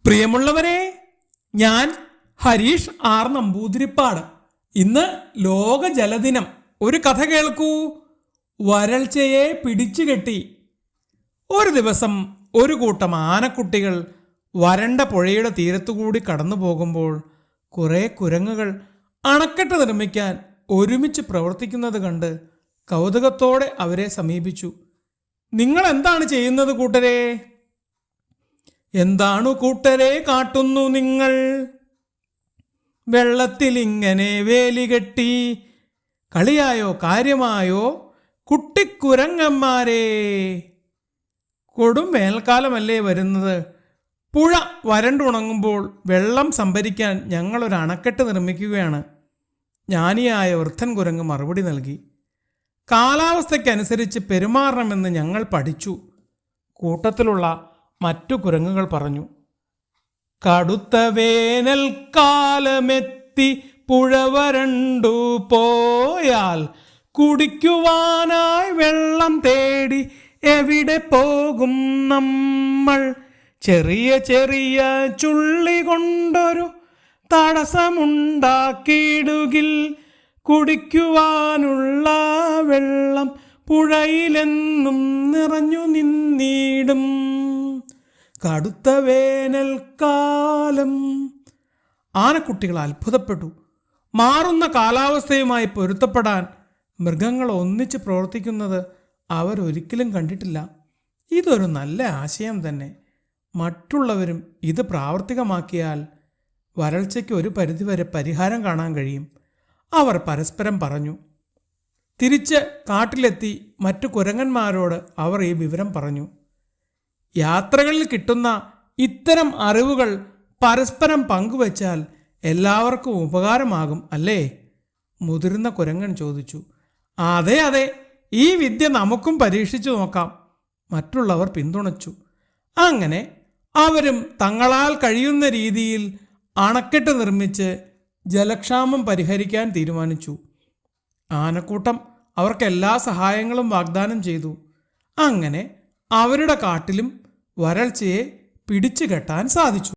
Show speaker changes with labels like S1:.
S1: പ്രിയമുള്ളവരെ, ഞാൻ ഹരീഷ് ആർ നമ്പൂതിരിപ്പാട്. ഇന്ന് ലോക ജലദിനം. ഒരു കഥ കേൾക്കൂ. വരൾച്ചയെ പിടിച്ചുകെട്ടി. ഒരു ദിവസം ഒരു കൂട്ടം ആനക്കുട്ടികൾ വരണ്ട പുഴയുടെ തീരത്തുകൂടി കടന്നു പോകുമ്പോൾ കുറെ കുരങ്ങുകൾ അണക്കെട്ട് നിർമ്മിക്കാൻ ഒരുമിച്ച് പ്രവർത്തിക്കുന്നത് കണ്ട് കൗതുകത്തോടെ അവരെ സമീപിച്ചു. നിങ്ങൾ എന്താണ് ചെയ്യുന്നത് കൂട്ടരെ? എന്താണു കൂട്ടരെ കാട്ടുന്നു നിങ്ങൾ? വെള്ളത്തിൽ ഇങ്ങനെ വേലി കെട്ടി. കളിയായോ കാര്യമായോ കുട്ടിക്കുരങ്ങന്മാരെ? കൊടും വേനൽക്കാലമല്ലേ വരുന്നത്. പുഴ വരണ്ടുണങ്ങുമ്പോൾ വെള്ളം സംഭരിക്കാൻ ഞങ്ങളൊരു അണക്കെട്ട് നിർമ്മിക്കുകയാണ്. ജ്ഞാനിയായ വൃദ്ധൻ കുരങ്ങ് മറുപടി നൽകി. കാലാവസ്ഥയ്ക്കനുസരിച്ച് പെരുമാറണമെന്ന് ഞങ്ങൾ പഠിച്ചു. കൂട്ടത്തിലുള്ള മറ്റു കുരങ്ങുകൾ പറഞ്ഞു. കടുത്ത വേനൽക്കാലമെത്തി പുഴ വരണ്ടു പോയാൽ കുടിക്കുവാനായി വെള്ളം തേടി എവിടെ പോകും നമ്മൾ? ചെറിയ ചെറിയ ചുള്ളി കൊണ്ടൊരു തടസ്സമുണ്ടാക്കിയിടുകിൽ കുടിക്കുവാനുള്ള വെള്ളം പുഴയിലെന്നും നിറഞ്ഞു നിന്നിടും. കടുത്ത വേനൽക്കാലം. ആനക്കുട്ടികൾ അത്ഭുതപ്പെട്ടു. മാറുന്ന കാലാവസ്ഥയുമായി പൊരുത്തപ്പെടാൻ മൃഗങ്ങൾ ഒന്നിച്ച് പ്രവർത്തിക്കുന്നത് അവരൊരിക്കലും കണ്ടിട്ടില്ല. ഇതൊരു നല്ല ആശയം തന്നെ. മറ്റുള്ളവരും ഇത് പ്രാവർത്തികമാക്കിയാൽ വരൾച്ചയ്ക്ക് ഒരു പരിധിവരെ പരിഹാരം കാണാൻ കഴിയും. അവർ പരസ്പരം പറഞ്ഞു. തിരിച്ച് കാട്ടിലെത്തി മറ്റു കുരങ്ങന്മാരോട് അവർ ഈ വിവരം പറഞ്ഞു. യാത്രകളിൽ കിട്ടുന്ന ഇത്തരം അറിവുകൾ പരസ്പരം പങ്കുവച്ചാൽ എല്ലാവർക്കും ഉപകാരമാകും അല്ലേ? മുതിർന്ന കുരങ്ങൻ ചോദിച്ചു. അതെ അതെ, ഈ വിദ്യ നമുക്കും പരീക്ഷിച്ചു നോക്കാം. മറ്റുള്ളവർ പിന്തുണച്ചു. അങ്ങനെ അവരും തങ്ങളാൽ കഴിയുന്ന രീതിയിൽ അണക്കെട്ട് നിർമ്മിച്ച് ജലക്ഷാമം പരിഹരിക്കാൻ തീരുമാനിച്ചു. ആനക്കൂട്ടം അവർക്ക് എല്ലാ സഹായങ്ങളും വാഗ്ദാനം ചെയ്തു. അങ്ങനെ അവരുടെ കാട്ടിലും വരൾച്ചയെ പിടിച്ചു കെട്ടാൻ സാധിച്ചു.